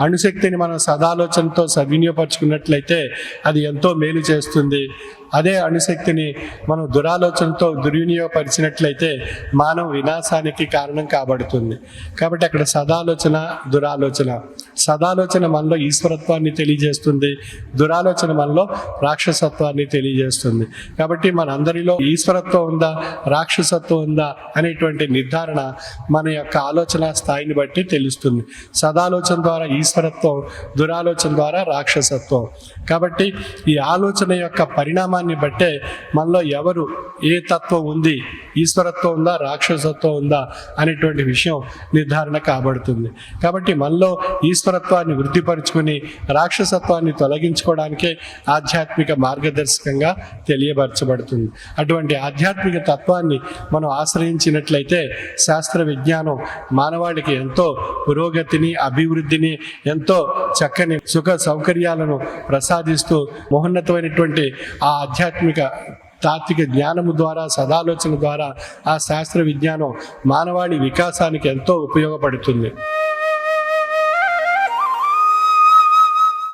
అణుశక్తిని మనం సదాలోచనతో సద్వినియోగపరుచుకున్నట్లయితే అది ఎంతో మేలు చేస్తుంది. అదే అణుశక్తిని మనం దురాలోచనతో దుర్వినియోగపరిచినట్లయితే మానవ వినాశానికి కారణం కాబడుతుంది. కాబట్టి అక్కడ సదాలోచన, దురాలోచన. సదాలోచన మనలో ఈశ్వరత్వాన్ని తెలియజేస్తుంది, దురాలోచన మనలో రాక్షసత్వాన్ని తెలియజేస్తుంది. కాబట్టి మనందరిలో ఈశ్వరత్వం ఉందా, రాక్షసత్వం ఉందా అనేటువంటి నిర్ధారణ మన యొక్క ఆలోచన స్థాయిని బట్టి తెలుస్తుంది. సదాలోచన ద్వారా ఈశ్వరత్వం, దురాలోచన ద్వారా రాక్షసత్వం. కాబట్టి ఈ ఆలోచన యొక్క పరిణామాన్ని బట్టే మనలో ఎవరు ఏ తత్వం ఉంది, ఈశ్వరత్వం ఉందా, రాక్షసత్వం ఉందా అనేటువంటి విషయం నిర్ధారణ కాబడుతుంది. కాబట్టి మనలో ఈశ్వరత్వాన్ని వృద్ధిపరుచుకుని రాక్షసత్వాన్ని తొలగించుకోవడానికే ఆధ్యాత్మిక మార్గదర్శకంగా తెలియపరచబడుతుంది. అటువంటి ఆధ్యాత్మిక తత్వాన్ని మనం ఆశ్రయించినట్లయితే శాస్త్ర విజ్ఞానం మానవాళికి ఎంతో పురోగతిని, అభివృద్ధిని, ఎంతో చక్కని సుఖ సౌకర్యాలను ప్రసాదిస్తూ మహోన్నతమైనటువంటి ఆ ఆధ్యాత్మిక తాత్విక జ్ఞానము ద్వారా, సదాలోచన ద్వారా ఆ శాస్త్ర విజ్ఞానం మానవాళి వికాసానికి ఎంతో ఉపయోగపడుతుంది.